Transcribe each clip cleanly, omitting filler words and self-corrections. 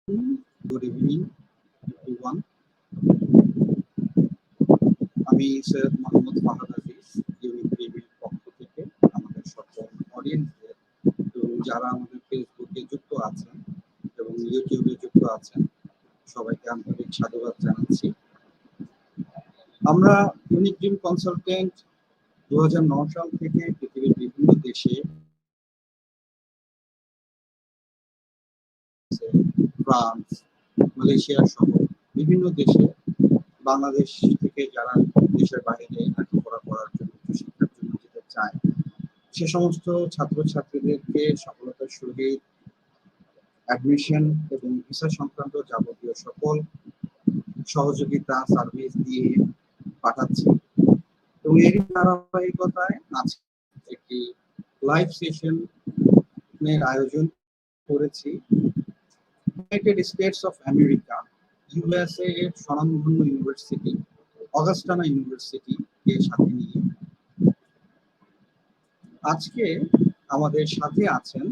Good evening, everyone. আমি Syed Mohammad Fahad Aziz unique টিভির পক্ষ থেকে আমাদের সকল অডিয়েন্সদের এবং যারা আমাদের ফেসবুকে যুক্ত আছেন এবং ইউটিউবে যুক্ত আছেন সবাইকে আন্তরিক সাধুবাদ জানাচ্ছি। আমরা ইউনিক ড্রিম কনসালটেন্ট 2009 সাল থেকে পৃথিবীর বিভিন্ন দেশে ফ্রান্স, মালয়েশিয়া সহ বিভিন্ন দেশে বাংলাদেশ থেকে যারা দেশের বাইরে লেখাপড়া করার জন্য শিক্ষার জন্য যেতে চায় সে সমস্ত ছাত্রছাত্রীদেরকে সফলতার সহিত অ্যাডমিশন এবং ভিসা সংক্রান্ত যাবতীয় সকল সহযোগিতা সার্ভিস দিয়ে পাঠাচ্ছি এবং এর ধারাবাহিকতায় আজকে একটি লাইভ সেশনের আয়োজন করেছি United states of America USA এর স্বনামধন্য ইউনিভার্সিটি অগাস্টানা ইউনিভার্সিটি কে সাথে নিয়ে আজকে আমাদের সাথে আছেন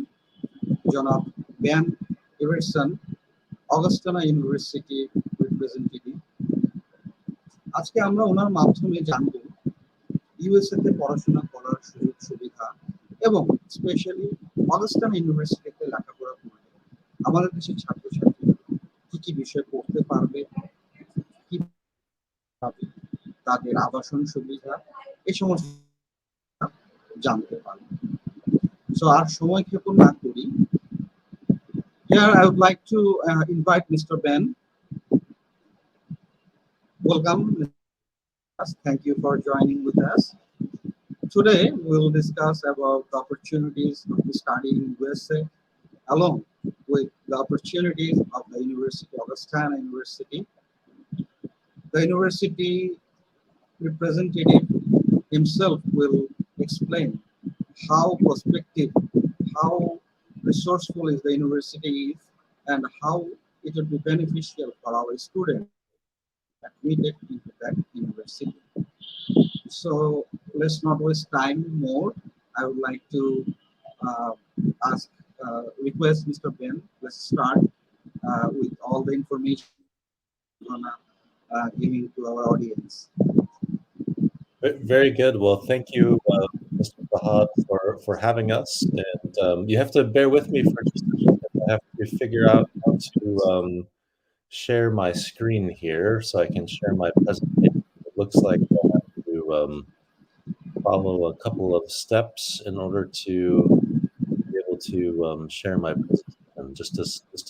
জনাব ব্যান এভারসন অগাস্টানা ইউনিভার্সিটি রিপ্রেজেন্টেটিভ। আজকে আমরা ওনার মাধ্যমে জানব ইউএসএ তে পড়াশোনা করার সুযোগ সুবিধা এবং স্পেশালি অগাস্টানা ইউনিভার্সিটিতে লেখাপড়া করে আমাদের দেশের ছাত্রছাত্রীরা কি কি বিষয় পড়তে পারবে, কি তাদের আবাসন সুবিধা এই সমস্ত জানতে পারবে। সো আর সময় ক্ষেপণ না করি, here I would like to invite Mr. Ben. Welcome. Thank you for joining with us. Today we will discuss about the opportunities of studying in USA along with the opportunities of the University of Augustana University. The university representative himself will explain how prospective, how resourceful is the university is, and how it will be beneficial for our students admitted into that university. So let's not waste time more. I would like to request Mr. Ben. Let's start with all the information we're gonna giving to our audience. Very good. Well, thank you, Mr. Fahad, for having us. And you have to bear with me for just a second. I have to figure out how to share my screen here so I can share my presentation. It looks like I have to follow a couple of steps in order to be able to share my presentation. Just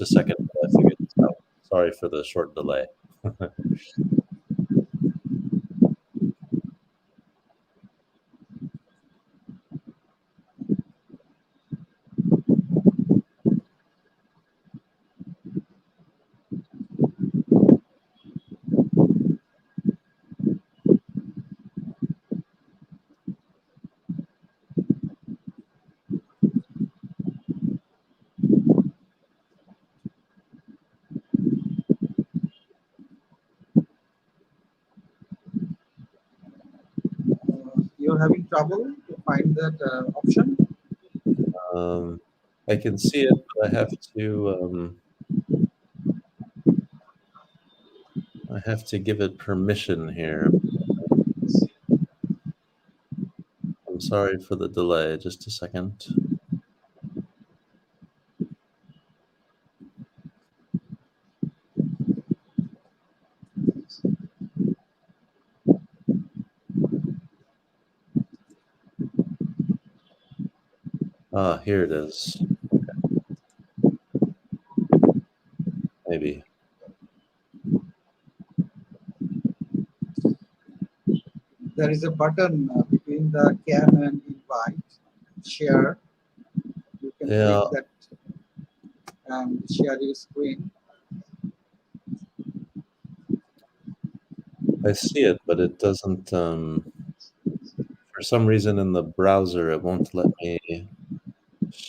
a second, I figured this out. Sorry for the short delay. You're having trouble to find that option? I can see it, but I have to give it permission here. I'm sorry for the delay. Just a second. Here it is. Okay. Maybe. There is a button between the can and invite, share. You can click that and share your screen. I see it, but it doesn't, for some reason in the browser, it won't let me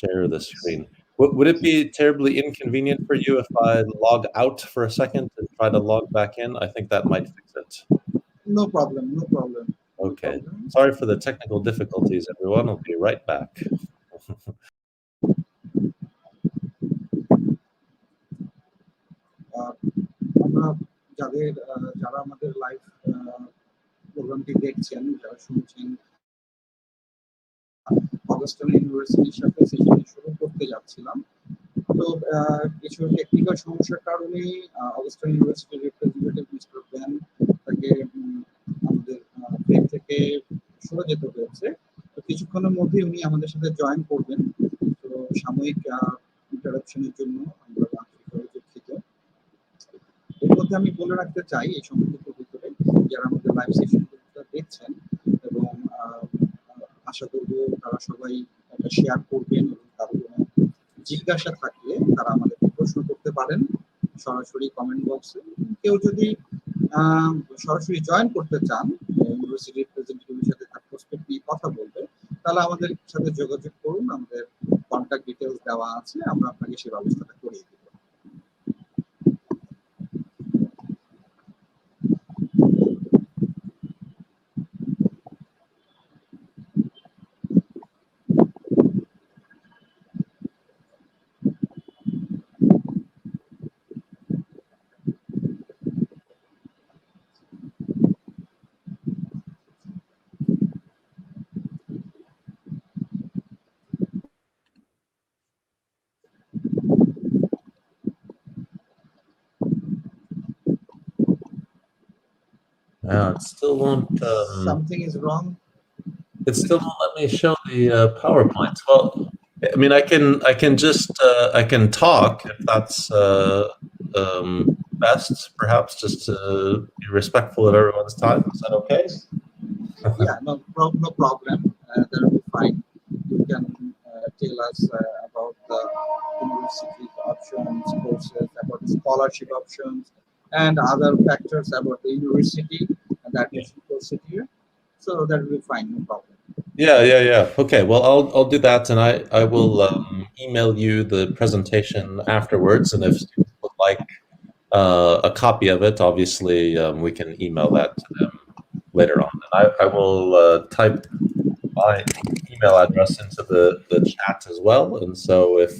share the screen. Would it be terribly inconvenient for you if I log out for a second and try to log back in? I think that might fix it. No problem, no problem. Okay. Sorry for the technical difficulties, everyone. I'll be right back. যারা আমাদের live প্রোগ্রামটি দেখছেন, যারা শুনছেন, অগাস্টানা ইউনিভার্সিটির সাথে session শুরু করতে যাচ্ছিলাম। তো কিছু টেকনিক্যাল সমস্যার কারণে অগাস্টানা ইউনিভার্সিটির রিপ্রেজেন্টেটিভ মিস্টার ব্যান তাকে আমাদের ব্রেক থেকে সরে যেতে হয়েছে। তো কিছুক্ষণের মধ্যে উনি আমাদের সাথে জয়েন করবেন। তো সাময়িক ইন্টারাপশনের জন্য আমরা আন্তরিকভাবে দুঃখিত। এর মধ্যে আমি বলে রাখতে চাই এই সম্পর্কিত ভিতরে যারা আমাদের লাইভ সেশনটা দেখছেন এবং আশা করবো তারা সবাই এটা শেয়ার করবেন এবং কারো কোনো জিজ্ঞাসা থাকলে তারা আমাদেরকে প্রশ্ন করতে পারেন সরাসরি কমেন্ট বক্সে। কেউ যদি সরাসরি জয়েন করতে চান, ইউনিভার্সিটি রিপ্রেজেন্টেটিভের সাথে তার প্রসপেক্ট নিয়ে কথা বলবে, তাহলে আমাদের সাথে যোগাযোগ করুন। আমাদের কন্ট্যাক্ট ডিটেলস দেওয়া আছে, আমরা আপনাকে সেই ব্যবস্থাটা করিয়ে দেব। It still won't. Something is wrong. It still won't let me show the PowerPoint. Well, I mean, I can talk if that's best, perhaps, just to be respectful of everyone's time. Is that okay? Yeah, no problem. That will be fine. You can tell us about the university options, courses, about the scholarship options, and other factors about the university and the admission procedure. So that will be fine, no problem. Yeah. Okay. Well, I'll do that, and I will email you the presentation afterwards. And if students would like a copy of it, obviously we can email that to them later on. And I will type my email address into the chat as well. And so if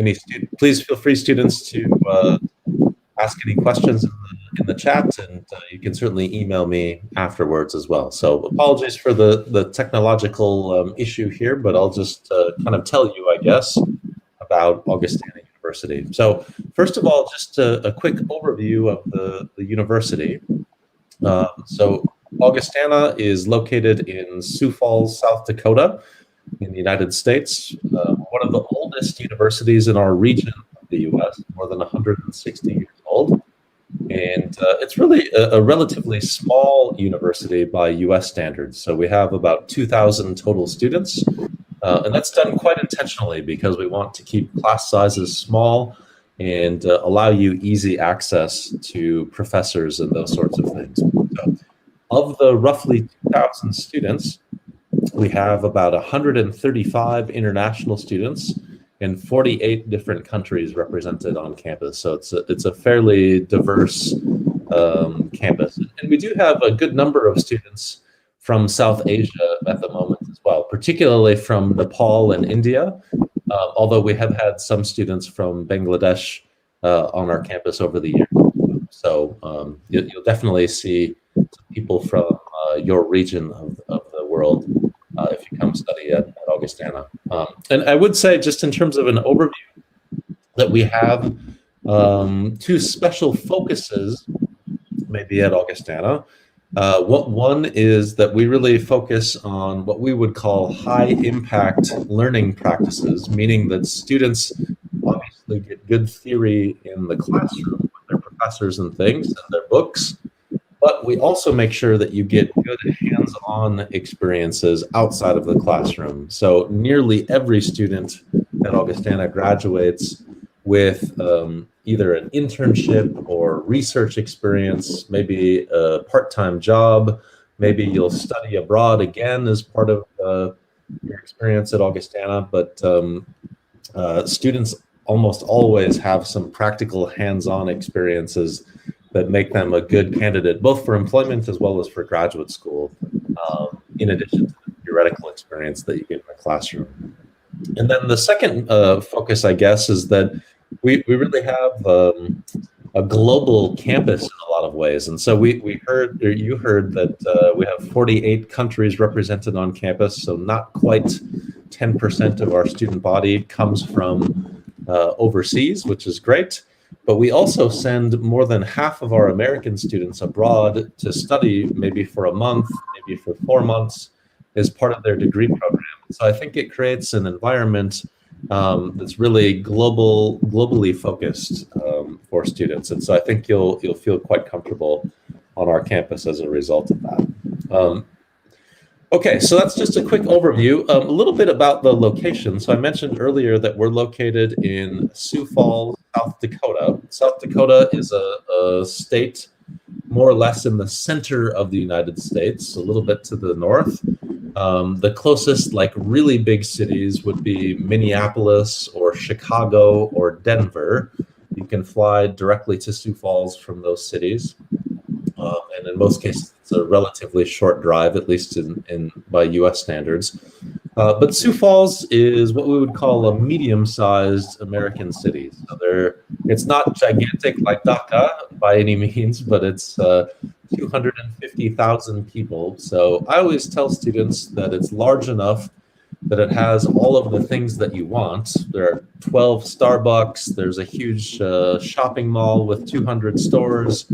any student, please feel free, students, to ask any questions in the chat, and you can certainly email me afterwards as well. So apologies for the technological issue here, but I'll just kind of tell you, I guess, about Augustana University. So first of all, just a quick overview of the university. So Augustana is located in Sioux Falls, South Dakota, in the United States. One of the oldest universities in our region of the U.S., more than 160 years old. And it's really a relatively small university by U.S. standards. So we have about 2,000 total students. And that's done quite intentionally because we want to keep class sizes small and allow you easy access to professors and those sorts of things. So, of the roughly 2,000 students, we have about 135 international students and 48 different countries represented on campus. So it's a fairly diverse campus. And we do have a good number of students from South Asia at the moment as well, particularly from Nepal and India, although we have had some students from Bangladesh on our campus over the years. So you'll definitely see people from your region of the world if you come study at Augustana. And I would say, just in terms of an overview, that we have two special focuses maybe at Augustana. One is that we really focus on what we would call high impact learning practices, meaning that students obviously get good theory in the classroom with their professors and things and their books, but we also make sure that you get good hands-on experiences outside of the classroom. So nearly every student at Augustana graduates with either an internship or research experience, maybe a part-time job, maybe you'll study abroad again as part of your experience at Augustana, but students almost always have some practical hands-on experiences that make them a good candidate, both for employment as well as for graduate school, in addition to the theoretical experience that you get in the classroom. And then the second focus, I guess, is that we really have a global campus in a ways. And so we heard, or you heard that we have 48 countries represented on campus, so not quite 10% of our student body comes from overseas, which is great. But we also send more than half of our American students abroad to study, maybe for a month, maybe for 4 months, as part of their degree program. So I think it creates an environment that's really globally focused for students. And so I think you'll feel quite comfortable on our campus as a result of that. Okay, so that's just a quick overview. A little bit about the location. So I mentioned earlier that we're located in Sioux Falls, South Dakota. South Dakota is a state more or less in the center of the United States, a little bit to the north. The closest like really big cities would be Minneapolis or Chicago or Denver. You can fly directly to Sioux Falls from those cities. And in most cases, it's a relatively short drive, at least by US standards. But Sioux Falls is what we would call a medium-sized American city. So it's not gigantic like Dhaka by any means, but it's 250,000 people. So I always tell students that it's large enough that it has all of the things that you want. There are 12 Starbucks. There's a huge shopping mall with 200 stores,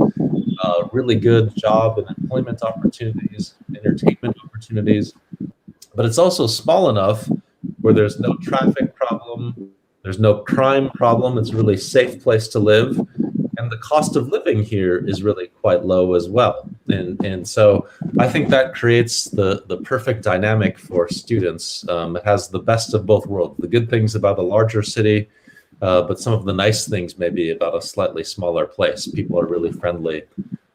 really good job and employment opportunities, entertainment opportunities. But it's also small enough where there's no traffic problem, there's no crime problem. It's a really safe place to live. And the cost of living here is really quite low as well. And so I think that creates the perfect dynamic for students. It has the best of both worlds, the good things about a larger city, but some of the nice things maybe about a slightly smaller place. People are really friendly,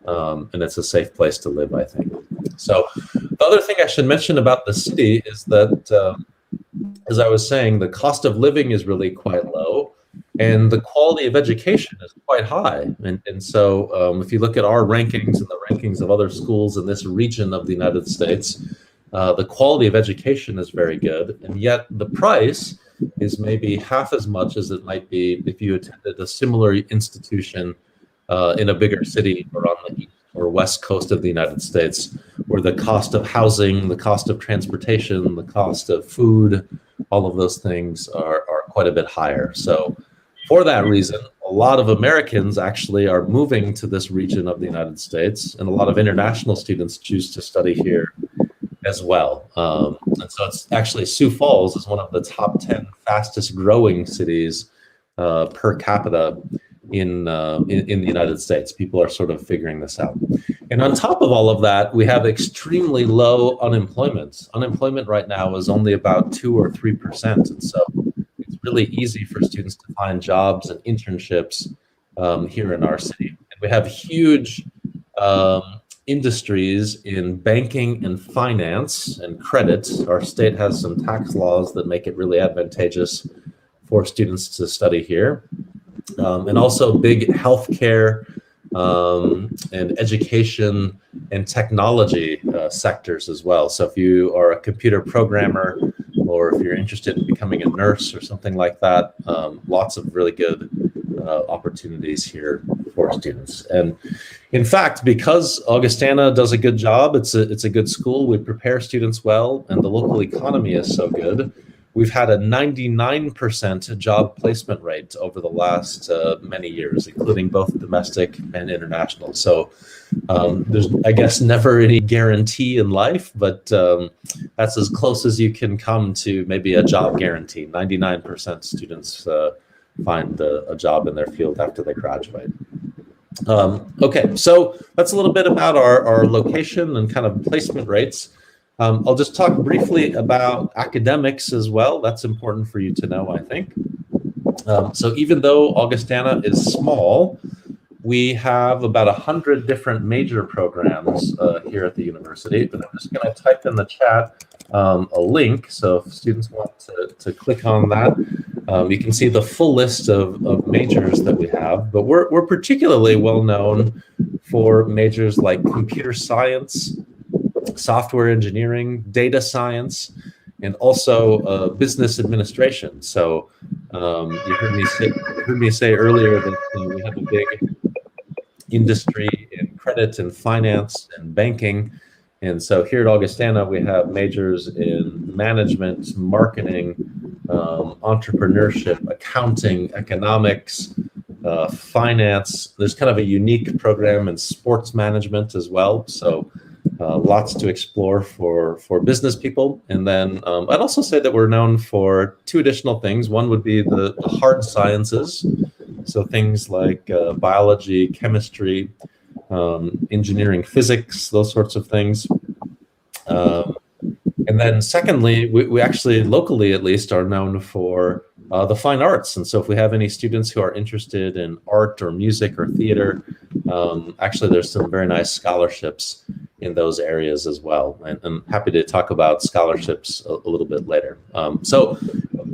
and it's a safe place to live, I think. So the other thing I should mention about the city is that, as I was saying, the cost of living is really quite low. And the quality of education is quite high. And so if you look at our rankings and the rankings of other schools in this region of the United States, the quality of education is very good. And yet the price is maybe half as much as it might be if you attended a similar institution in a bigger city or on the east or west coast of the United States, where the cost of housing, the cost of transportation, the cost of food, all of those things are quite a bit higher. So for that reason, a lot of Americans actually are moving to this region of the United States, and a lot of international students choose to study here as well. And so it's actually Sioux Falls is one of the top 10 fastest growing cities per capita in the United States. People are sort of figuring this out. And on top of all of that, we have extremely low unemployment. Unemployment right now is only about 2 or 3%. And so it's really easy for students to find jobs and internships here in our city. And we have huge industries in banking and finance and credit. Our state has some tax laws that make it really advantageous for students to study here. And also big healthcare and education and technology sectors as well. So if you are a computer programmer, or if you're interested in becoming a nurse or something like that, lots of really good opportunities here for students. And in fact, because Augustana does a good job, it's a good school, we prepare students well, and the local economy is so good, we've had a 99% job placement rate over the last many years, including both domestic and international. So there's, I guess, never any guarantee in life, but that's as close as you can come to maybe a job guarantee. 99% students find a job in their field after they graduate. Okay, so that's a little bit about our location and kind of placement rates. I'll just talk briefly about academics as well. That's important for you to know, I think. So even though Augustana is small, we have about 100 different major programs here at the university, but I'm just going to type in the chat a link. So if students want to click on that, you can see the full list of majors that we have, but we're particularly well known for majors like computer science, software engineering, data science, and also business administration. So you heard me say earlier that we have a big industry in credit and finance and banking. And so here at Augustana, we have majors in management, marketing, entrepreneurship, accounting, economics, finance. There's kind of a unique program in sports management as well. So lots to explore for business people. And then I'd also say that we're known for two additional things. One would be the hard sciences. So things like biology, chemistry, engineering, physics, those sorts of things. And then secondly, we actually locally at least are known for the fine arts. And so if we have any students who are interested in art or music or theater, actually there's some very nice scholarships in those areas as well. And I'm happy to talk about scholarships a little bit later. So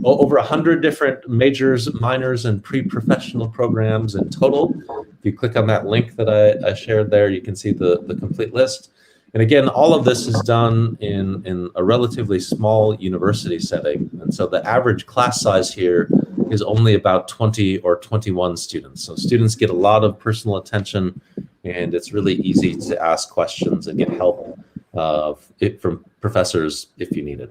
over 100 different majors, minors, and pre-professional programs in total. If you click on that link that I shared there, you can see the complete list. And again, all of this is done in a relatively small university setting. And so the average class size here is only about 20 or 21 students. So students get a lot of personal attention, and it's really easy to ask questions and get help from professors if you need it.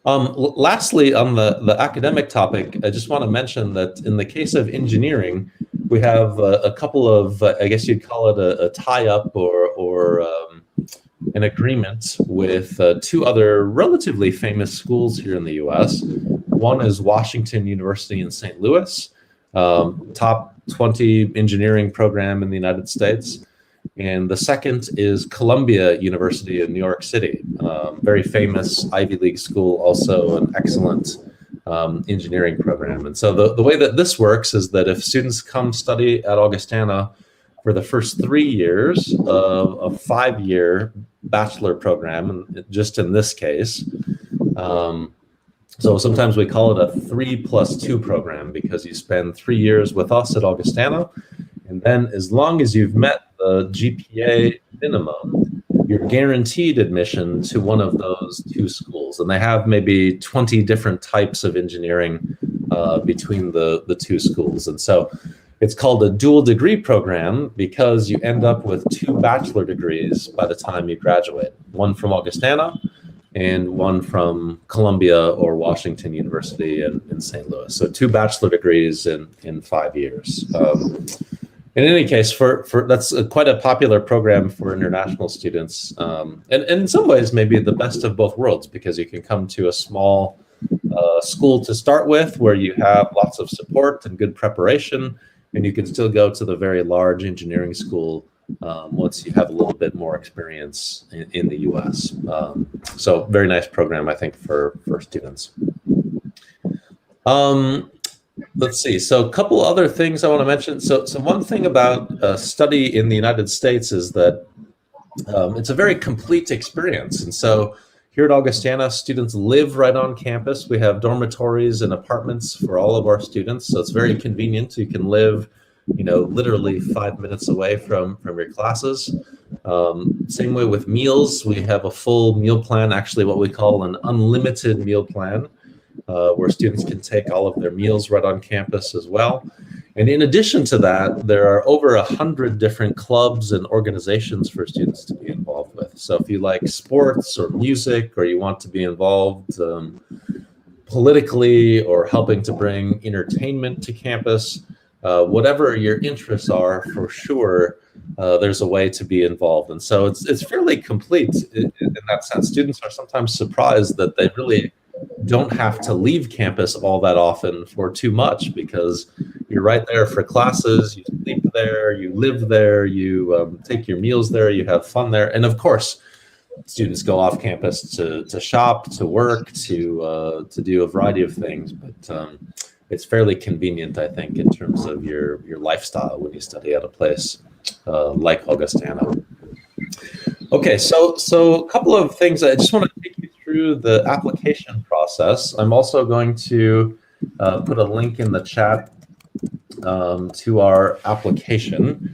Lastly, on the academic topic, I just want to mention that in the case of engineering, we have a couple of, I guess you'd call it a tie-up or an agreement with two other relatively famous schools here in the US. One is Washington University in St. Louis, top 20 engineering program in the United States. And the second is Columbia University in New York City, very famous Ivy League school, also an excellent engineering program. And so the way that this works is that if students come study at Augustana for the first 3 years of a 5-year bachelor program, just in this case, so sometimes we call it a 3+2 program because you spend 3 years with us at Augustana, and then as long as you've met the GPA minimum, you're guaranteed admission to one of those two schools. And they have maybe 20 different types of engineering between the two schools. And so it's called a dual degree program because you end up with 2 bachelor degrees by the time you graduate, one from Augustana and one from Columbia or Washington University in St. Louis. So 2 bachelor degrees in 5 years. In any case, that's quite a popular program for international students, and in some ways maybe the best of both worlds, because you can come to a small school to start with where you have lots of support and good preparation, and you can still go to the very large engineering school once you have a little bit more experience in the US. So very nice program, I think, for students. Let's see. So a couple other things I want to mention. So one thing about study in the United States is that it's a very complete experience. And so here at Augustana, students live right on campus. We have dormitories and apartments for all of our students. So it's very convenient. You can live, literally 5 minutes away from your classes. Same way with meals. We have a full meal plan, actually what we call an unlimited meal plan. Where students can take all of their meals right on campus as well. And in addition to that, there are over 100 different clubs and organizations for students to be involved with. So if you like sports or music, or you want to be involved politically or helping to bring entertainment to campus, whatever your interests are, for sure, there's a way to be involved. And so it's fairly complete in that sense. Students are sometimes surprised that they really don't have to leave campus all that often for too much, because you're right there for classes, you sleep there, you live there, you take your meals there, you have fun there. And of course, students go off campus to shop, to work, to do a variety of things. But it's fairly convenient, I think, in terms of your lifestyle when you study at a place like Augustana. Okay, so a couple of things. I just want to take you through the application process. I'm also going to put a link in the chat to our application.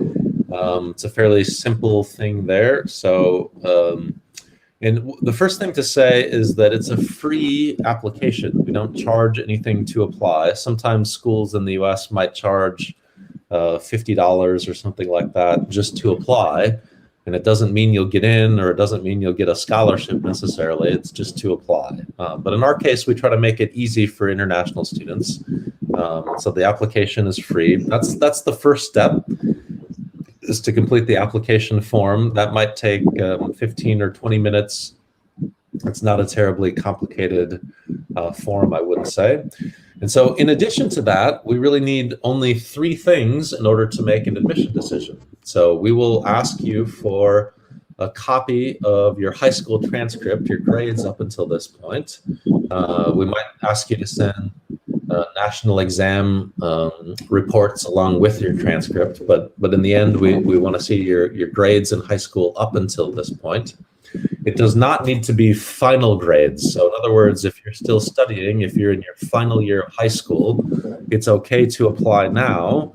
It's a fairly simple thing there. So, and the first thing to say is that it's a free application. We don't charge anything to apply. Sometimes schools in the US might charge $50 or something like that just to apply. And it doesn't mean you'll get in, or it doesn't mean you'll get a scholarship necessarily. It's just to apply. But in our case, we try to make it easy for international students. So the application is free. That's the first step, is to complete the application form. That might take 15 or 20 minutes. It's not a terribly complicated form, I wouldn't say. And so in addition to that, we really need only 3 things in order to make an admission decision. So we will ask you for a copy of your high school transcript, your grades up until this point. We might ask you to send national exam reports along with your transcript, but in the end, we want to see your grades in high school up until this point. It does not need to be final grades. So in other words, if you're still studying, if you're in your final year of high school, it's okay to apply now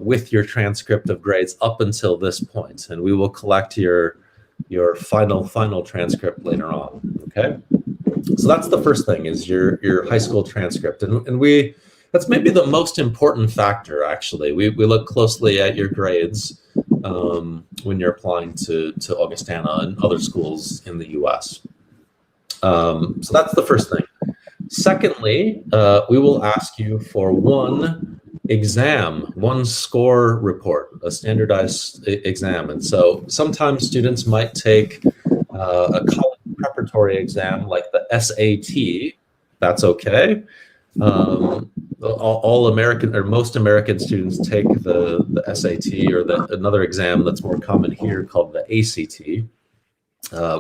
with your transcript of grades up until this point. And we will collect your final transcript later on, okay? So that's the first thing, is your high school transcript. And that's maybe the most important factor, actually. We look closely at your grades when you're applying to Augustana and other schools in the US. So that's the first thing. Secondly, we will ask you for one score report, a standardized exam. And so sometimes students might take a college preparatory exam like the SAT. That's okay. All American, or most American students take the SAT, or another exam that's more common here called the ACT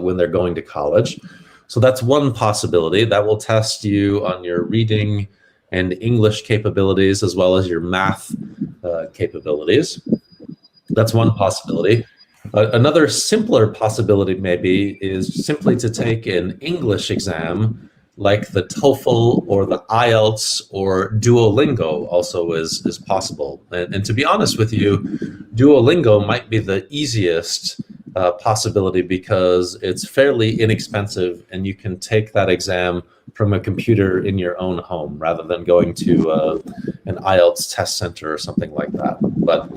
when they're going to college. So that's one possibility. That will test you on your reading and English capabilities, as well as your math capabilities. That's one possibility. Another simpler possibility maybe is simply to take an English exam like the TOEFL or the Ielts or Duolingo also is possible. And to be honest with you, Duolingo might be the easiest possibility, because it's fairly inexpensive and you can take that exam from a computer in your own home rather than going to an Ielts test center or something like that. But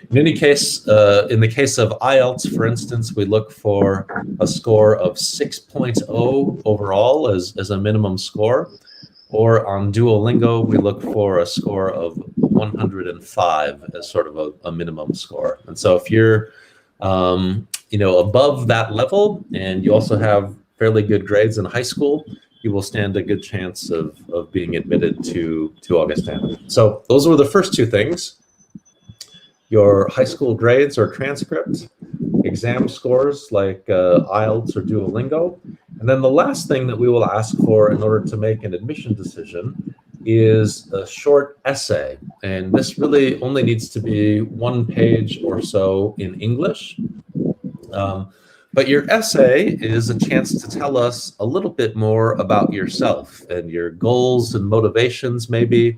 in any case, in the case of Ielts, for instance, we look for a score of 6.0 overall as a minimum score. Or on Duolingo, we look for a score of 105 as sort of a minimum score. And so if you're above that level, and you also have fairly good grades in high school, you will stand a good chance of being admitted to Augustana. So those were the first 2 things: your high school grades or transcript, exam scores like Ielts or Duolingo. And then the last thing that we will ask for in order to make an admission decision is a short essay. And this really only needs to be 1 page or so in English. But your essay is a chance to tell us a little bit more about yourself and your goals and motivations, maybe,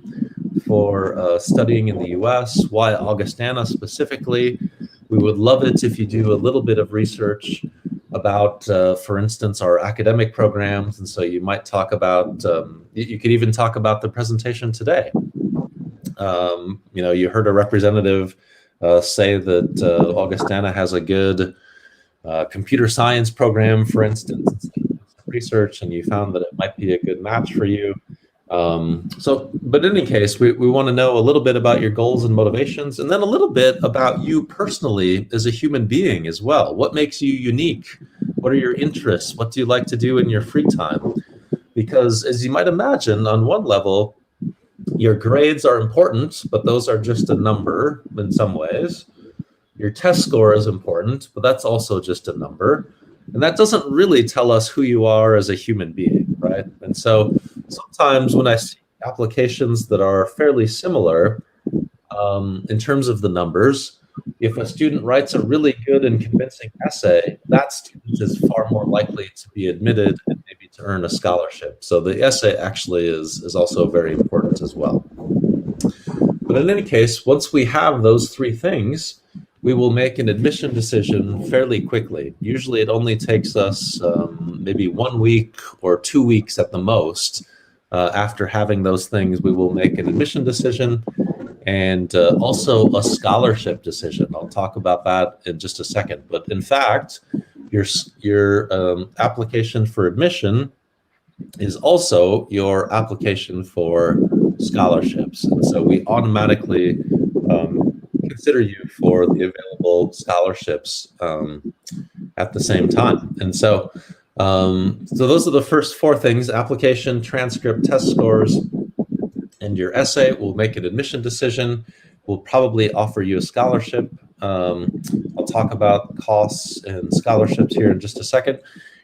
for studying in the US, why Augustana specifically. We would love it if you do a little bit of research about, for instance, our academic programs. And so you might talk about, you could even talk about the presentation today. You heard a representative say that Augustana has a good computer science program, for instance, research, and you found that it might be a good match for you. But in any case, we want to know a little bit about your goals and motivations, and then a little bit about you personally as a human being as well. What makes you unique? What are your interests? What do you like to do in your free time? Because as you might imagine, on one level, your grades are important, but those are just a number in some ways. Your test score is important, but that's also just a number. And that doesn't really tell us who you are as a human being, right? And so sometimes when I see applications that are fairly similar in terms of the numbers, if a student writes a really good and convincing essay, that student is far more likely to be admitted and maybe to earn a scholarship. So the essay actually is also very important as well. But in any case, once we have those 3 things, we will make an admission decision fairly quickly. Usually it only takes us maybe 1 week or 2 weeks at the most. After having those things, we will make an admission decision. and also a scholarship decision. I'll talk about that in just a second. But in fact, your application for admission is also your application for scholarships. And so we automatically consider you for the available scholarships at the same time. And so, so those are the first four things: application, transcript, test scores, and your essay. Will make an admission decision. We'll probably offer you a scholarship. I'll talk about costs and scholarships here in just a second.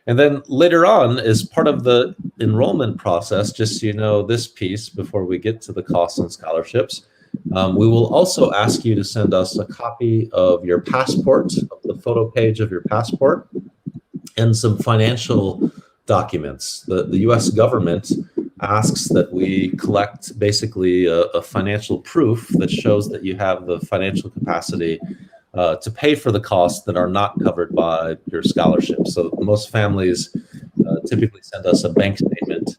And then later on, as part of the enrollment process, just so you know this piece before we get to the costs and scholarships, we will also ask you to send us a copy of your passport, of the photo page of your passport, and some financial documents. The US government asks that we collect basically a financial proof that shows that you have the financial capacity to pay for the costs that are not covered by your scholarship. So most families typically send us a bank statement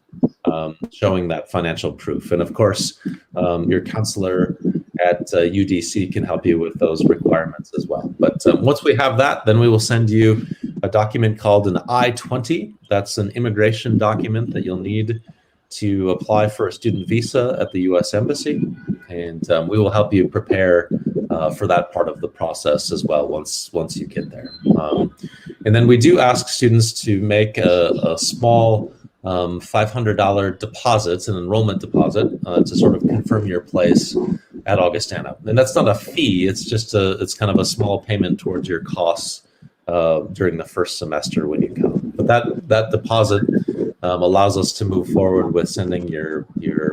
showing that financial proof. And of course, your counselor at UDC can help you with those requirements as well. But once we have that, then we will send you a document called an I-20. That's an immigration document that you'll need to apply for a student visa at the US Embassy. And we will help you prepare for that part of the process as well once you get there. And then we do ask students to make a small $500 deposit, an enrollment deposit, to sort of confirm your place at Augustana. And that's not a fee, it's just it's kind of a small payment towards your costs during the first semester when you come. But that deposit allows us to move forward with sending your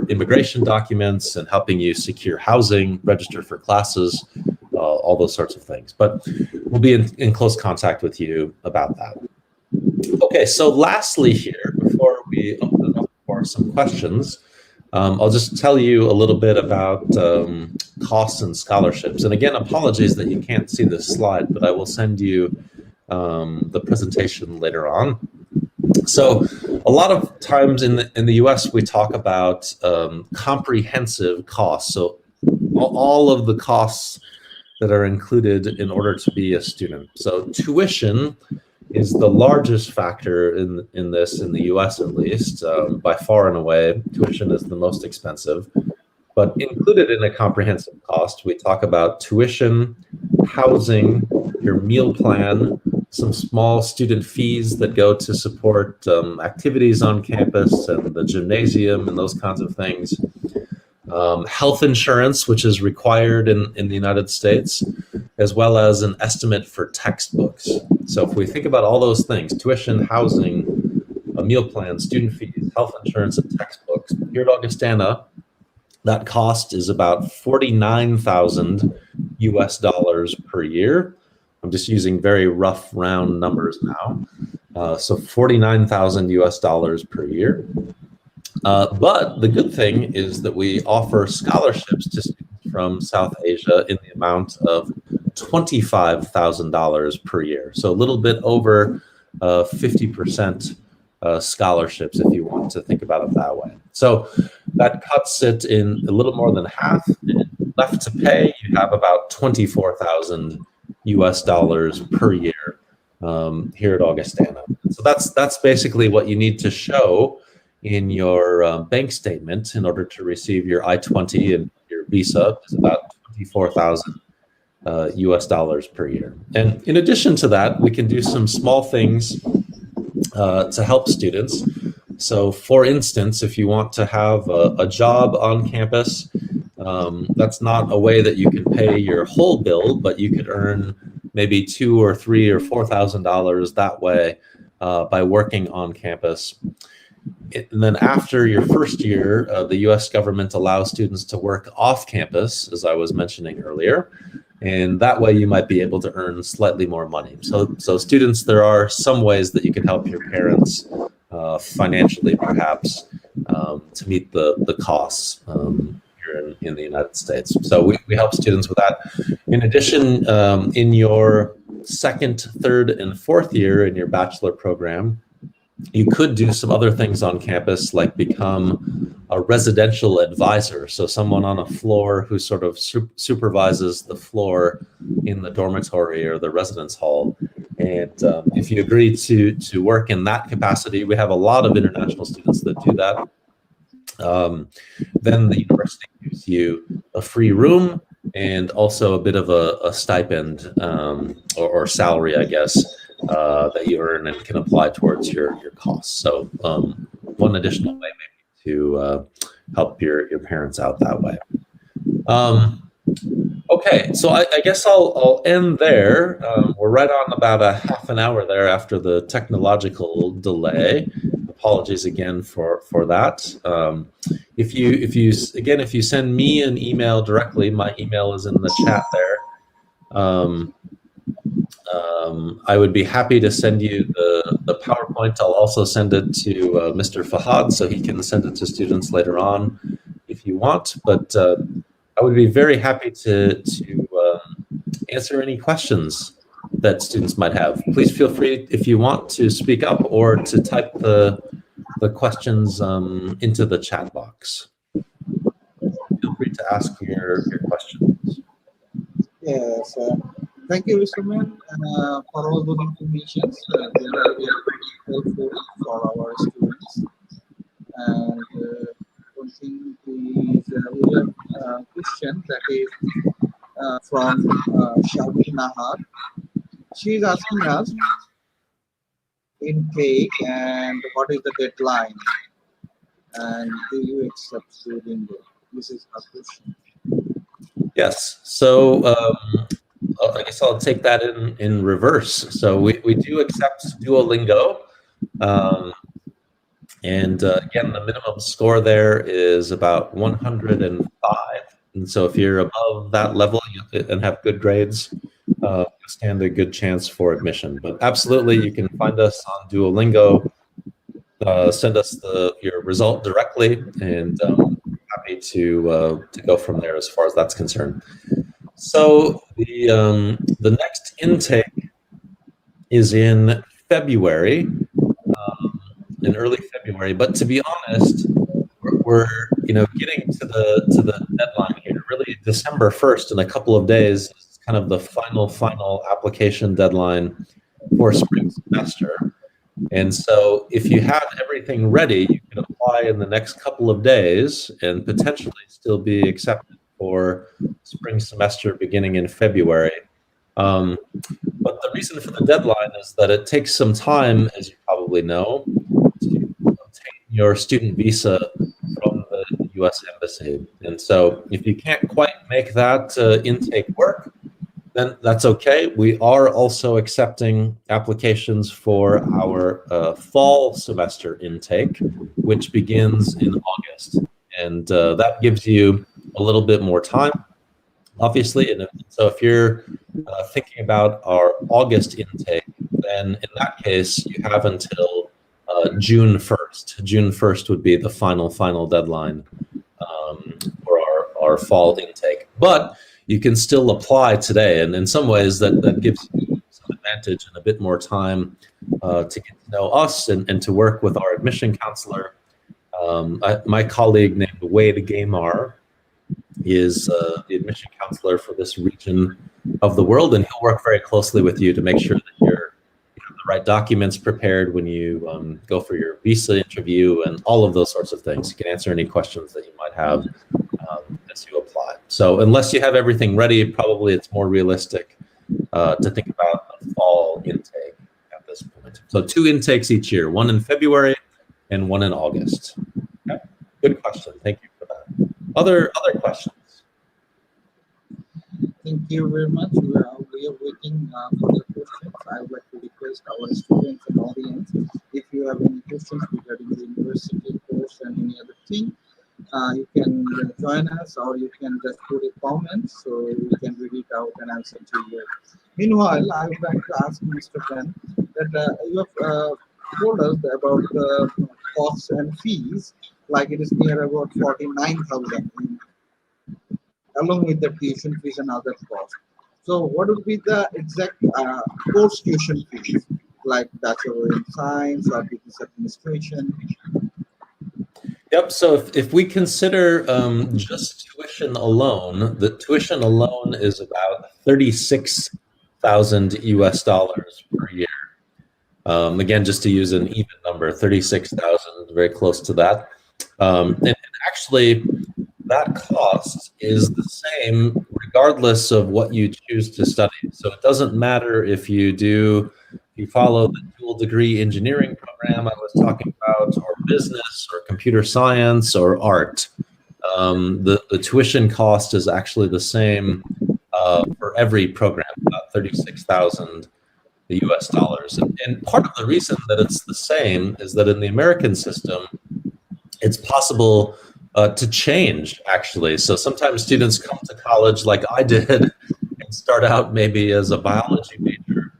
immigration documents and helping you secure housing, register for classes, all those sorts of things. But we'll be in close contact with you about that. Okay, so lastly here, before we open it up for some questions, I'll just tell you a little bit about costs and scholarships. And again, apologies that you can't see this slide, but I will send you the presentation later on. So a lot of times in the US, we talk about comprehensive costs. So all of the costs that are included in order to be a student. So tuition is the largest factor in this, in the US at least. By far and away, tuition is the most expensive. But included in a comprehensive cost, we talk about tuition, housing, your meal plan, some small student fees that go to support activities on campus and the gymnasium and those kinds of things. Health insurance, which is required in the United States, as well as an estimate for textbooks. So if we think about all those things, tuition, housing, a meal plan, student fees, health insurance, and textbooks, here at Augustana, that cost is about 49,000 US dollars per year. I'm just using very rough round numbers now. So 49,000 US dollars per year. But the good thing is that we offer scholarships to students from South Asia in the amount of $25,000 per year. So a little bit over 50% scholarships, if you want to think about it that way. So that cuts it in a little more than half. Left to pay, you have about 24,000 US dollars per year here at Augustana. So that's basically what you need to show in your bank statement in order to receive your I-20 and your visa. Is about 24,000 US dollars per year. And in addition to that, we can do some small things to help students. So for instance, if you want to have a job on campus, that's not a way that you can pay your whole bill, but you could earn maybe $2,000 or $3,000 or $4,000 that way by working on campus. And then after your first year, the US government allows students to work off campus, as I was mentioning earlier. And that way you might be able to earn slightly more money. So students, there are some ways that you can help your parents financially, perhaps, to meet the costs here in the United States. So we help students with that. In addition, in your second, third, and fourth year in your bachelor program, you could do some other things on campus, like become a residential advisor, so someone on a floor who sort of supervises the floor in the dormitory or the residence hall. And if you agree to work in that capacity, we have a lot of international students that do that. Then the university gives you a free room and also a bit of a stipend or salary, I guess, that you earn and can apply towards your costs. So one additional way maybe to help your parents out that way. Okay, so I guess I'll end there. We're right on about a half an hour there after the technological delay. Apologies again for that. If you send me an email directly, my email is in the chat there. I would be happy to send you the PowerPoint. I'll also send it to Mr. Fahad so he can send it to students later on if you want. But I would be very happy to answer any questions that students might have. Please feel free, if you want, to speak up or to type the questions into the chat box. Feel free to ask your questions. Yes, thank you, Mr. Man, for all those information. They are very helpful for our students. And one thing is we have a question that is from Shabi Nahar. She is asking us intake and what is the deadline, and do you accept student loan? This is her question. Yes. So I guess I'll take that in reverse. So we do accept Duolingo. And again, the minimum score there is about 105. And so if you're above that level and have good grades, you stand a good chance for admission. But absolutely, you can find us on Duolingo. Send us your result directly, and happy to go from there as far as that's concerned. So the next intake is in February, in early February. But to be honest, we're getting to the deadline here. Really, December 1st in a couple of days is kind of the final application deadline for spring semester. And so if you have everything ready, you can apply in the next couple of days and potentially still be accepted for spring semester beginning in February. But the reason for the deadline is that it takes some time, as you probably know, to obtain your student visa from the U.S. Embassy. And so if you can't quite make that intake work, then that's okay. We are also accepting applications for our fall semester intake, which begins in August. And that gives you a little bit more time, obviously. And so if you're thinking about our August intake, then in that case, you have until June 1st. June 1st would be the final deadline for our fall intake. But you can still apply today, and in some ways that gives you some advantage and a bit more time to get to know us and to work with our admission counselor. My colleague named Wade Gamar is the admission counselor for this region of the world, and he'll work very closely with you to make sure that you have the right documents prepared when you go for your visa interview and all of those sorts of things. You can answer any questions that you might have as you apply. So unless you have everything ready, probably it's more realistic to think about a fall intake at this point. So 2 intakes each year, one in February and one in August. Okay. Good question. Thank you for that. Other questions? Thank you very much. We are waiting for the questions. I would like to request our students and audience, if you have any questions regarding the university course and any other thing, you can join us, or you can just put a comment so we can read it out and answer to you. Meanwhile, I would like to ask Mr. Ben that you have told us about the costs and fees, like it is near about 49,000 along with the tuition fees and other costs. So what would be the exact course tuition fees, like Bachelor in Science or Business Administration? Yep. So if we consider just tuition alone, the tuition alone is about 36,000 US dollars per year. Again, just to use an even number, 36,000, very close to that. And actually, that cost is the same regardless of what you choose to study. So it doesn't matter if you follow the dual degree engineering program I was talking about, or business, or computer science, or art. The tuition cost is actually the same for every program, about 36,000 US dollars. And part of the reason that it's the same is that in the American system, it's possible to change, actually. So sometimes students come to college like I did and start out maybe as a biology major.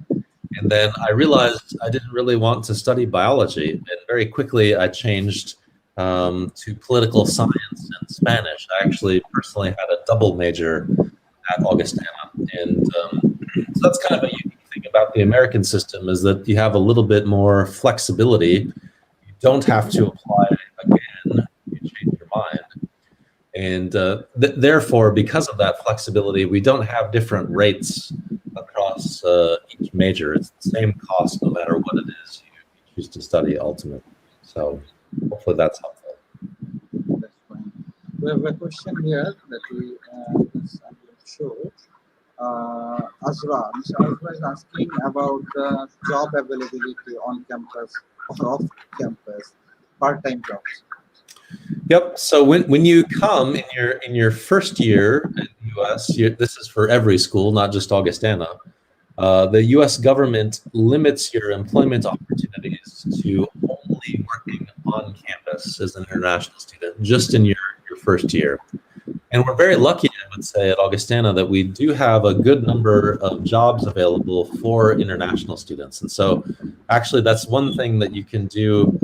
And then I realized I didn't really want to study biology. And very quickly I changed to political science and Spanish. I actually personally had a double major at Augustana. And so that's kind of a unique thing about the American system, is that you have a little bit more flexibility. You don't have to apply again. You change your mind. And therefore, because of that flexibility, we don't have different rates across each major. It's the same cost no matter what it is you choose to study ultimately. So hopefully that's helpful. That's fine. We have a question here that we I'm going to show. Azra, Mr. Azra is asking about the job availability on campus or off campus, part-time jobs. Yep. So when you come in your first year in the U.S., this is for every school, not just Augustana. The U.S. government limits your employment opportunities to only working on campus as an international student, just in your first year. And we're very lucky, I would say, at Augustana that we do have a good number of jobs available for international students. And so actually that's one thing that you can do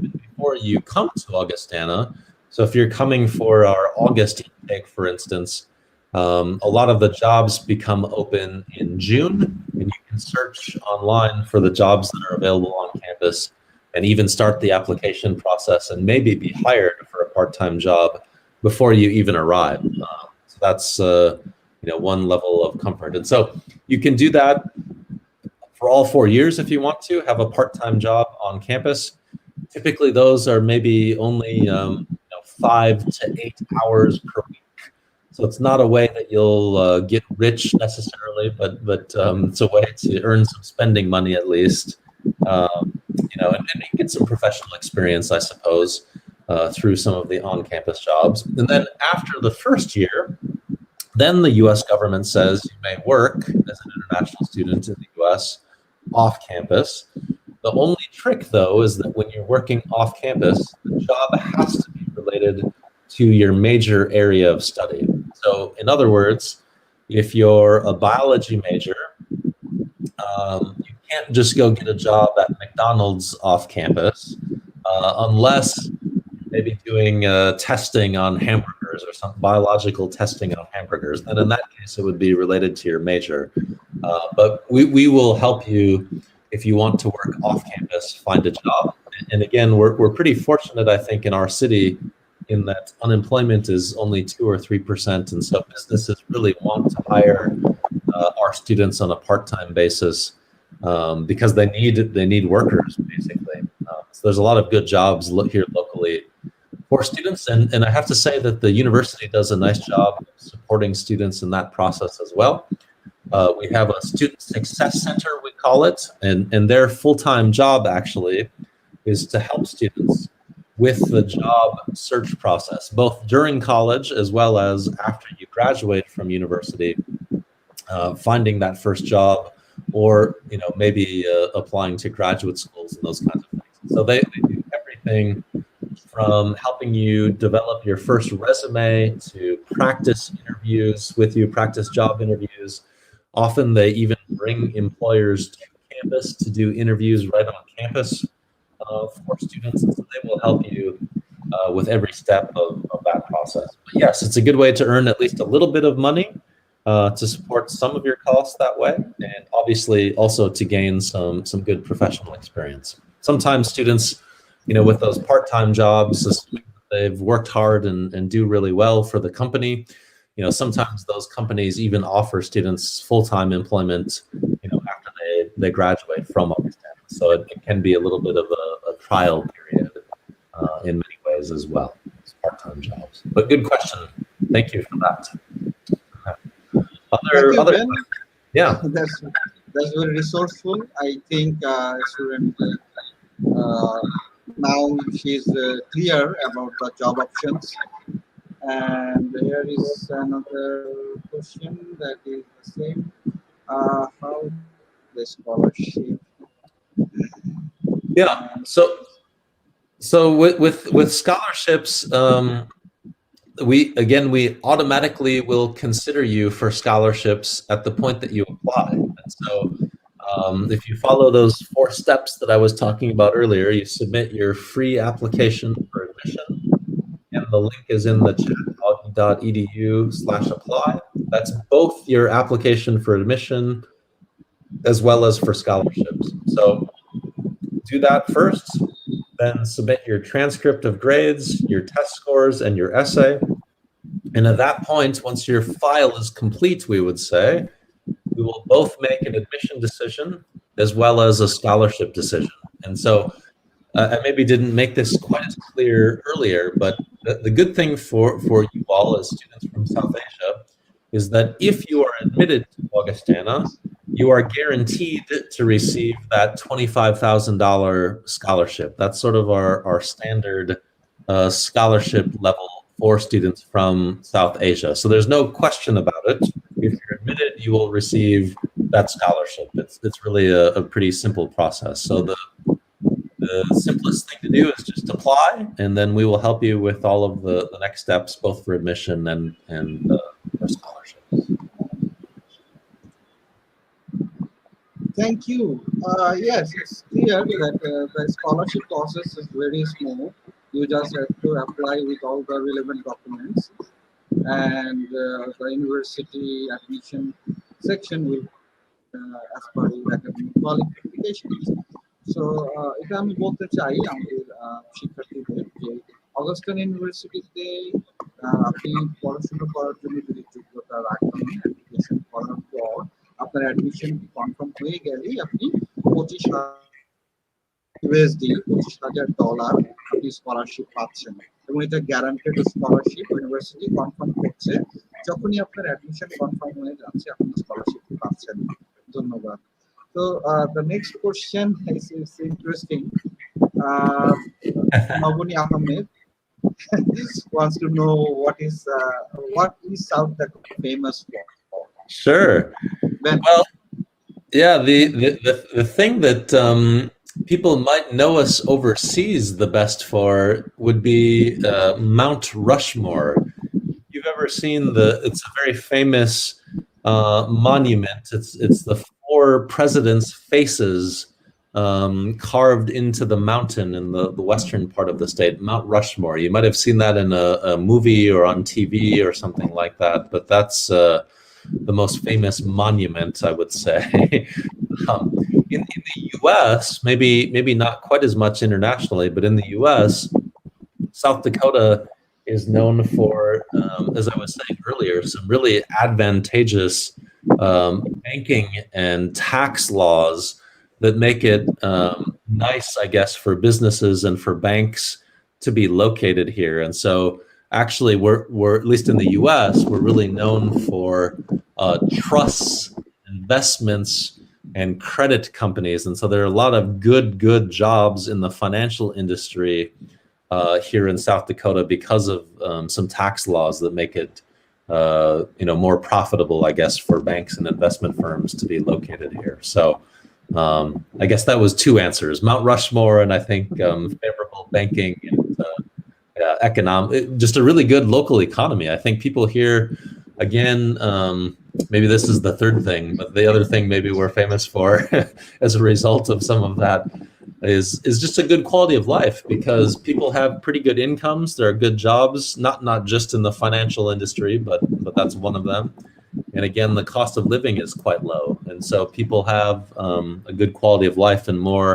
before you come to Augustana. So if you're coming for our August intake, for instance, a lot of the jobs become open in June, and you can search online for the jobs that are available on campus and even start the application process and maybe be hired for a part-time job before you even arrive. So that's one level of comfort. And so you can do that for all 4 years if you want to have a part-time job on campus. Typically, those are maybe only 5 to 8 hours per week. So it's not a way that you'll get rich necessarily, but it's a way to earn some spending money at least, and get some professional experience, I suppose, through some of the on-campus jobs. And then after the first year, then the U.S. government says you may work as an international student in the U.S. off campus. The only trick, though, is that when you're working off campus, the job has to be related to your major area of study. So in other words, if you're a biology major, you can't just go get a job at McDonald's off campus unless maybe doing testing on hamburgers or some biological testing on hamburgers. And in that case, it would be related to your major. But we will help you if you want to work off campus, find a job. And again, we're pretty fortunate, I think, in our city in that unemployment is only 2 or 3%. And so businesses really want to hire our students on a part-time basis because they need workers, basically. So there's a lot of good jobs here locally for students. And I have to say that the university does a nice job of supporting students in that process as well. We have a student success center, we call it, and their full-time job actually is to help students with the job search process, both during college as well as after you graduate from university, finding that first job, or maybe applying to graduate schools and those kinds of things. So they do everything from helping you develop your first resume to practice interviews with you, practice job interviews. Often they even bring employers to campus to do interviews right on campus for students. So they will help you with every step of that process. But yes, it's a good way to earn at least a little bit of money to support some of your costs that way, and obviously also to gain some good professional experience. Sometimes students, with those part-time jobs, they've worked hard and do really well for the company. Sometimes those companies even offer students full-time employment, after they graduate from Augustana. So it can be a little bit of a trial period in many ways as well. It's part-time jobs. But good question. Thank you for that. Thank you, Ben. Yeah. That's very resourceful. I think student now she's clear about the job options. And here is another question that is the same. How the scholarship? Yeah. So with scholarships, we automatically will consider you for scholarships at the point that you apply. And so if you follow those 4 steps that I was talking about earlier, you submit your free application for admission, and the link is in the chat, augie.edu/apply. That's both your application for admission as well as for scholarships. So do that first, then submit your transcript of grades, your test scores, and your essay. And at that point, once your file is complete, we would say, we will both make an admission decision as well as a scholarship decision. And so I maybe didn't make this quite as clear earlier, but the good thing for you all as students from South Asia is that if you are admitted to Augustana, you are guaranteed to receive that $25,000 scholarship. That's sort of our standard scholarship level for students from South Asia. So there's no question about it. If you're admitted, you will receive that scholarship. It's really a pretty simple process. So the simplest thing to do is just apply, and then we will help you with all of the next steps, both for admission and for scholarships. Thank you. Yes, it's clear that the scholarship process is very smooth. You just have to apply with all the relevant documents, and the university admission section will as per your academic qualifications. So এটা আমি বলতে চাই আমাদের শিক্ষার্থীদের যে Augustan ইউনিভার্সিটিতে আপনি পড়াশোনা করার জন্য যদি যোগ্যতা রাখেন, অ্যাপ্লিকেশন করার পর আপনার অ্যাডমিশন কনফার্ম হয়ে গেলেই আপনি $25,000 আপনি স্কলারশিপ পাচ্ছেন, এবং এটা গ্যারান্টেড স্কলারশিপ ইউনিভার্সিটি কনফার্ম করছে। যখনই আপনার অ্যাডমিশন কনফার্ম হয়ে যাচ্ছে আপনি স্কলারশিপ পাচ্ছেন। ধন্যবাদ। So the next question is interesting. Mabuni Ahmed wants to know what is South Dakota famous for? Sure. Ben. Well, yeah, the thing that people might know us overseas the best for would be Mount Rushmore. If you've ever seen it's a very famous monument. It's the 4 presidents' faces carved into the mountain in the western part of the state, Mount Rushmore. You might have seen that in a movie or on TV or something like that, but that's the most famous monument, I would say. In the U.S., maybe not quite as much internationally, but in the U.S., South Dakota is known for, as I was saying earlier, some really advantageous banking and tax laws that make it nice, I guess, for businesses and for banks to be located here. And so actually we're at least in the US, we're really known for trusts, investments, and credit companies. And so there are a lot of good jobs in the financial industry here in South Dakota because of some tax laws that make it more profitable, I guess, for banks and investment firms to be located here. So I guess that was 2 answers: Mount Rushmore, and I think favorable banking and economic, just a really good local economy. I think people here, again, maybe this is the 3rd thing, but the other thing maybe we're famous for as a result of some of that is just a good quality of life, because people have pretty good incomes. There are good jobs, not just in the financial industry, but that's one of them. And again, the cost of living is quite low. And so people have a good quality of life and more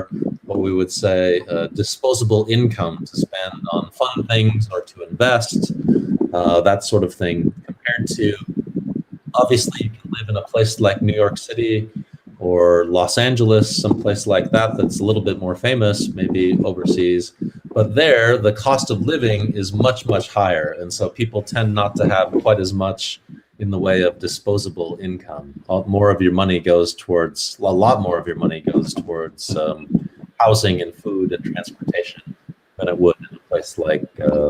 what we would say disposable income to spend on fun things or to invest, that sort of thing, compared to, obviously, you can live in a place like New York City or Los Angeles, someplace like that that's a little bit more famous, maybe overseas. But there, the cost of living is much, much higher. And so people tend not to have quite as much in the way of disposable income. More of your money goes towards, a lot more of your money goes towards housing and food and transportation than it would in a place like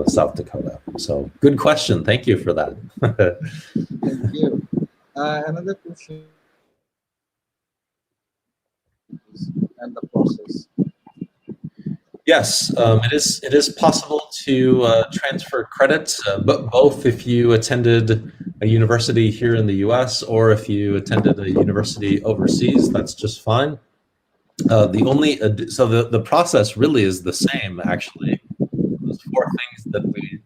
South Dakota. So good question. Thank you for that. Thank you. Another question and the process. Yes, it is possible to transfer credits, but both if you attended a university here in the U.S. or if you attended a university overseas, that's just fine. The process really is the same, actually. Those four things that we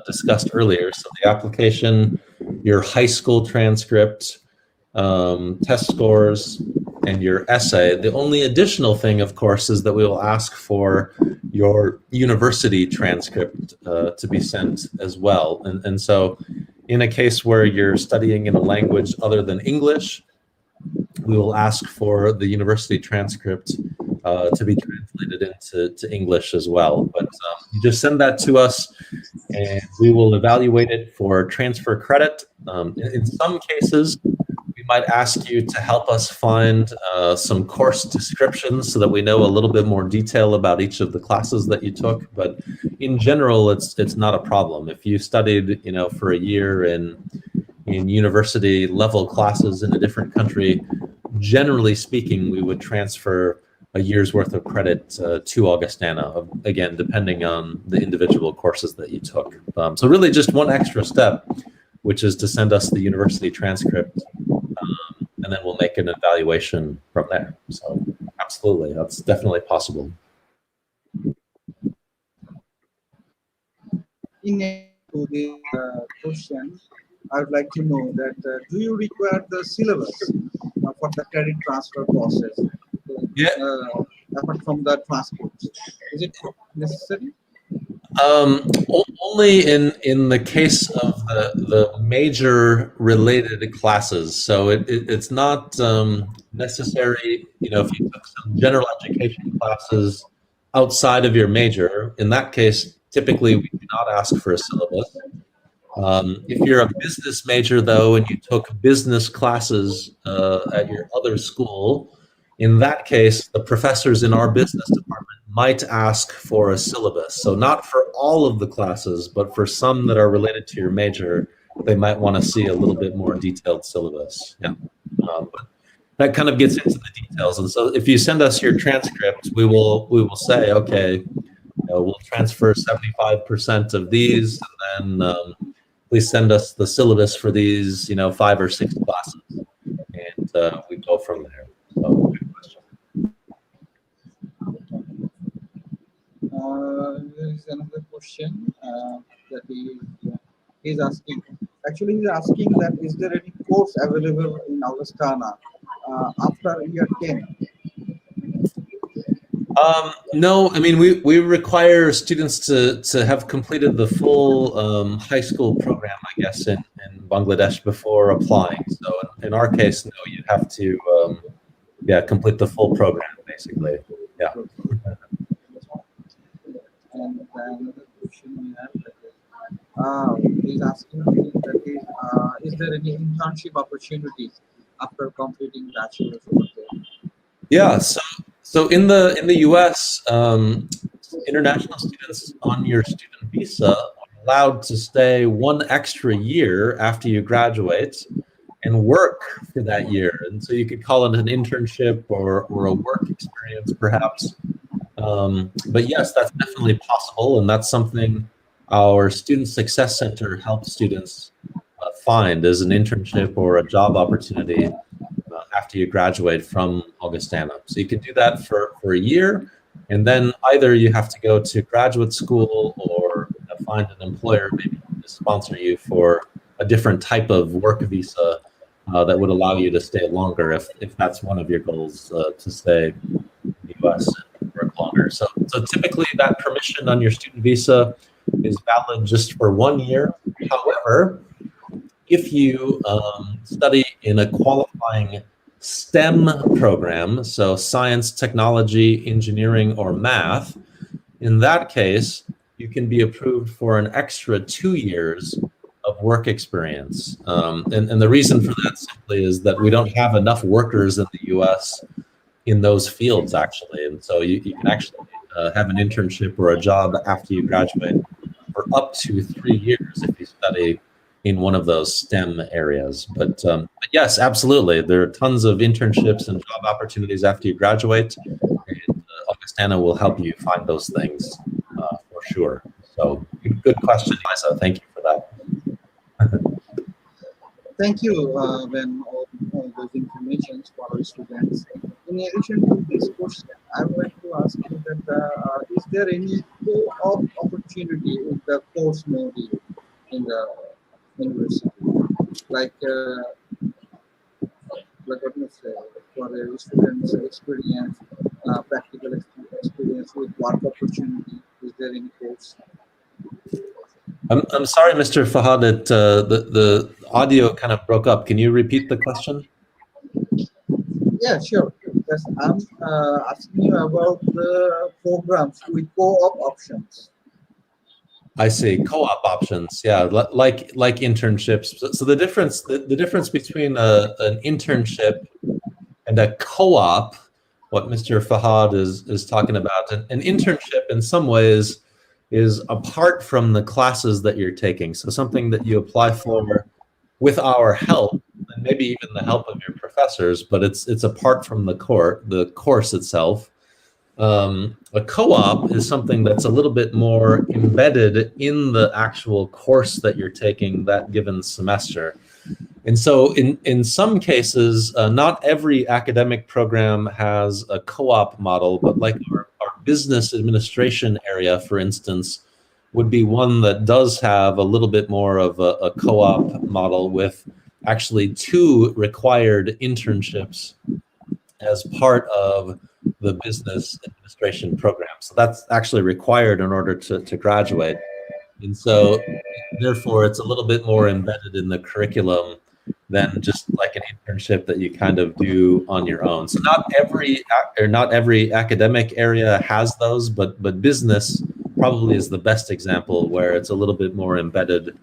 discussed earlier. So the application, your high school transcript, test scores, and your essay. The only additional thing, of course, is that we will ask for your university transcript to be sent as well. And so in a case where you're studying in a language other than English, we will ask for the university transcript to be translated into English as well. But you just send that to us, and we will evaluate it for transfer credit. In some cases, we might ask you to help us find some course descriptions so that we know a little bit more detail about each of the classes that you took. But in general, it's not a problem. If you studied, for a year in university level classes in a different country, generally speaking, we would transfer a year's worth of credit to Augustana, again, depending on the individual courses that you took. So really just one extra step, which is to send us the university transcript, and then we'll make an evaluation from there. So absolutely, that's definitely possible. In to the question, I would like to know that do you require the syllabus for the credit transfer process? Yeah. Apart from the transcripts, is it necessary? Only in the case of the major related classes. So it's not necessary, if you took some general education classes outside of your major. In that case, typically we do not ask for a syllabus. If you're a business major, though, and you took business classes at your other school, in that case, the professors in our business department might ask for a syllabus. So not for all of the classes, but for some that are related to your major, they might want to see a little bit more detailed syllabus. Yeah. But that kind of gets into the details. And so if you send us your transcript, we will say, okay, we'll transfer 75% of these, and then please send us the syllabus for these, 5 or 6 classes, and we go from there. So, good question. There is another question that he's asking. Actually, he's asking that is there any course available in Augustana after year 10? No, I mean, we require students to have completed the full high school program, I guess, in Bangladesh before applying. So in our case, no, you have to complete the full program, basically. Yeah. And another question we have, he's asking that is there any internship opportunities after completing bachelor's over there? Yeah. So in the U.S., international students on your student visa are allowed to stay 1 extra year after you graduate and work for that year. And so you could call it an internship or a work experience, perhaps. But yes, that's definitely possible, and that's something our Student Success Center helps students find as an internship or a job opportunity after you graduate from Augustana. So you can do that for a year, and then either you have to go to graduate school or find an employer maybe to sponsor you for a different type of work visa that would allow you to stay longer if that's one of your goals, to stay in the U.S. and work longer. So typically that permission on your student visa is valid just for 1 year. However, if you study in a qualifying STEM program, so science, technology, engineering, or math, in that case, you can be approved for an extra 2 years of work experience. And the reason for that simply is that we don't have enough workers in the US in those fields, actually. And so you can actually have an internship or a job after you graduate for up to 3 years if you study in one of those STEM areas. But yes, absolutely. There are tons of internships and job opportunities after you graduate. And Augustana will help you find those things for sure. So good question, Lisa. Thank you for that. Thank you, Ben, all those informations for our students. In addition to this question, I would like to ask you that is there any co-op opportunity with the course module in the university? Like, like what you say, for the students' experience, practical experience with work opportunity, is there any course? I'm sorry, Mr. Fahad, that the audio kind of broke up. Can you repeat the question? Yeah, sure. Yes, I'm asking you about the programs with co-op options. I see. Co-op options, yeah, like internships. So the difference between an internship and a co-op, what Mr. Fahad is talking about, an internship in some ways is apart from the classes that you're taking. So something that you apply for with our help, and maybe even the help of your professors, but it's apart from the course itself. A co-op is something that's a little bit more embedded in the actual course that you're taking that given semester. And so in some cases, not every academic program has a co-op model, but like our business administration area, for instance, would be one that does have a little bit more of a co-op model with actually 2 required internships as part of the business administration program. So that's actually required in order to graduate. And so therefore it's a little bit more embedded in the curriculum than just like an internship that you kind of do on your own. So not every academic area has those, but business probably is the best example where it's a little bit more embedded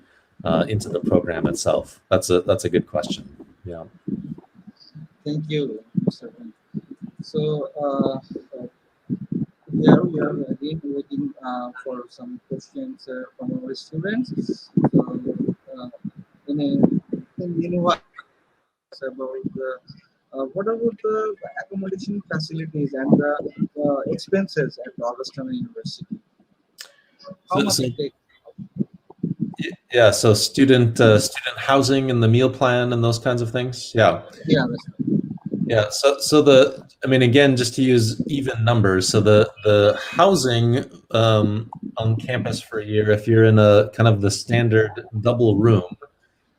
into the program itself. That's a good question. Yeah. Thank you, Mr. Ben. So here we are again waiting for some questions from our students. So in meanwhile, about what about the accommodation facilities and the expenses at the Augustana University? How much it takes? Yeah, so student housing and the meal plan and those kinds of things. Yeah. Yeah. Yeah. So I mean, again, just to use even numbers. So the housing on campus for a year, if you're in a kind of the standard double room,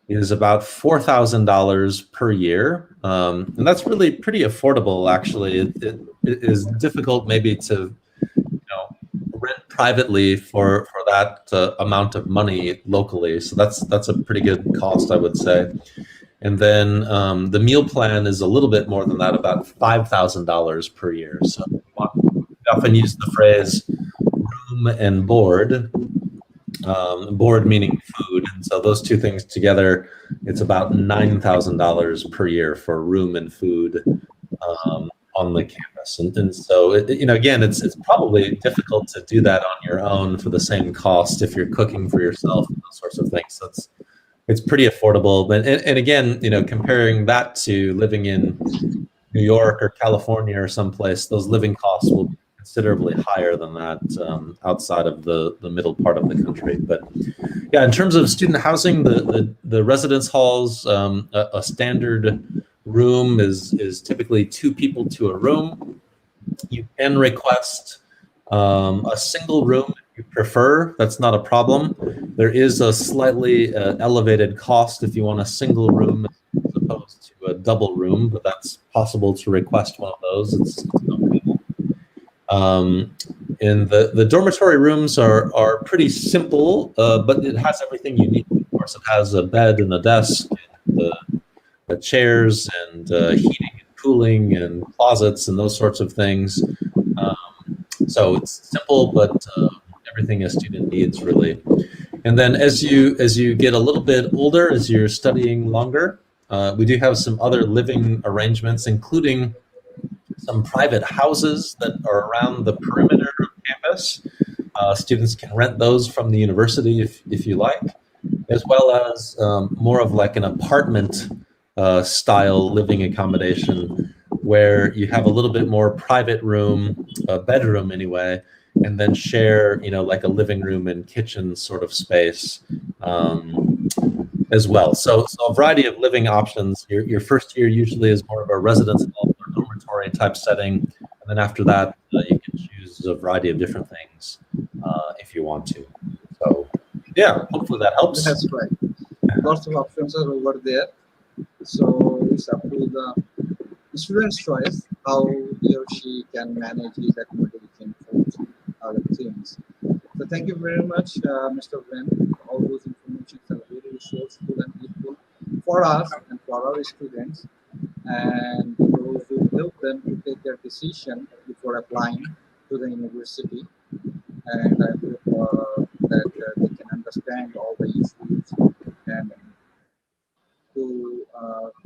is about $4,000 per year, and that's really pretty affordable. Actually, it is difficult maybe to rent privately for that amount of money locally. So that's a pretty good cost, I would say. And then the meal plan is a little bit more than that, about $5,000 per year. So we often use the phrase room and board. Board meaning food, and so those 2 things together, it's about $9,000 per year for room and food on the campus. And so again, it's probably difficult to do that on your own for the same cost if you're cooking for yourself and those sorts of things. So it's pretty affordable. But and again, comparing that to living in New York or California or someplace, those living costs will be considerably higher than that outside of the middle part of the country. But yeah, in terms of student housing, the residence halls, a standard room is typically 2 people to a room. You can request a single room if you prefer. That's not a problem. There is a slightly elevated cost if you want a single room as opposed to a double room, but that's possible to request one of those. It's no problem. And the dormitory rooms are pretty simple, but it has everything you need. Of course, it has a bed and a desk, and chairs, and heating and cooling, and closets, and those sorts of things. So it's simple, but everything a student needs, really. And then as you get a little bit older, as you're studying longer, we do have some other living arrangements, including some private houses that are around the perimeter of campus. Students can rent those from the university if you like, as well as more of like an apartment style living accommodation where you have a little bit more private room, a bedroom anyway, and then share, like a living room and kitchen sort of space as well. So a variety of living options. Your first year usually is more of a residence hall or dormitory type setting, and then after that, you can choose a variety of different things if you want to. So yeah, hopefully that helps. That's right. Lots of options are over there. So it's up to the student's choice how he or she can manage his accommodation for other things. So thank you very much, Mr. Ben. All those information are very resourceful and useful for us and for our students, and those who help them to take their decision before applying to the university. And I hope that they can understand all the issues and to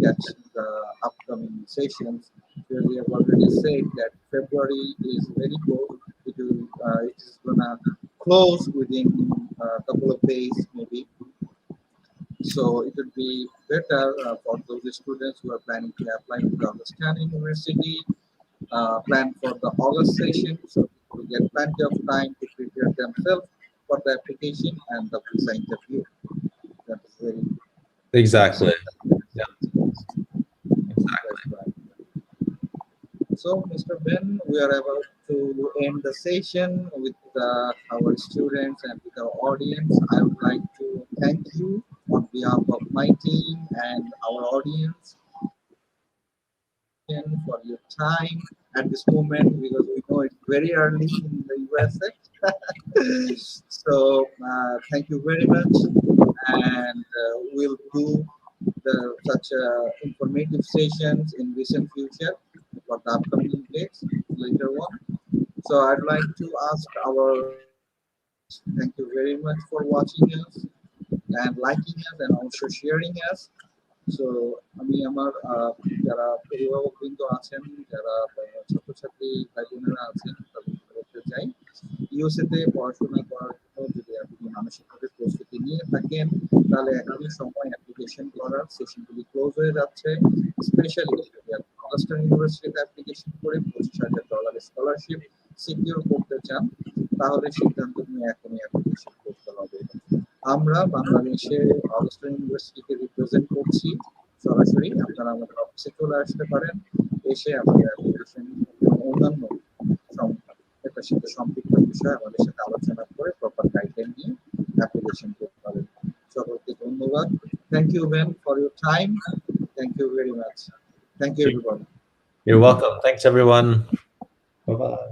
catch the upcoming sessions. Where we have already said that February is very close. It is gonna close within a couple of days, maybe. So it would be better for those students who are planning to apply to the Augustana University, plan for the August session, so to get plenty of time to prepare themselves for the application and the visa interview. That is very Exactly. Yeah. Exactly. Right. So, Mr. Ben, we are about to end the session with our students and with our audience. I would like to thank you on behalf of my team and our audience for your time at this moment, because we know it's very early in the USA. So, thank you very much, and we'll do such informative sessions in recent future for the upcoming dates later on. So I'd like to ask our viewers, thank you very much for watching us and liking us and also sharing us. So আমি আমার যারা অভিভাবকবৃন্দ আছেন, যারা ছাত্রছাত্রী ভাই বোনেরা আছেন, তাদের বলতে চাই ইউএসএতে পড়াশোনা করার জন্য যদি আপনি মানসিকভাবে প্রস্তুতি নিয়ে থাকেন, তাহলে এখনই সময় অ্যাপ্লিকেশন করার। সেশনগুলি ক্লোজ হয়ে যাচ্ছে। স্পেশালি যদি আপনি অগাস্টান ইউনিভার্সিটিতে অ্যাপ্লিকেশন করে $25,000 স্কলারশিপ সিকিউর করতে চান, তাহলে সিদ্ধান্ত নিয়ে এখনই অ্যাপ্লিকেশন করতে হবে। আমরা বাংলাদেশে অগাস্টান ইউনিভার্সিটিকে রিপ্রেজেন্ট করছি সরাসরি। আপনারা আমাদের অফিসে চলে আসতে পারেন, এসে আমাদের অ্যাপ্লিকেশন অন্যান্য এটার সাথে সম্পৃক্ত বিষয় আমাদের সাথে আলোচনা করে প্রপার গাইডলাইন নিয়ে অ্যাপ্লিকেশন করতে পারেন। সকলকে ধন্যবাদ। Thank you Ben for your time. Thank you very much. Thank you everyone. You're welcome. Thanks everyone. Bye-bye.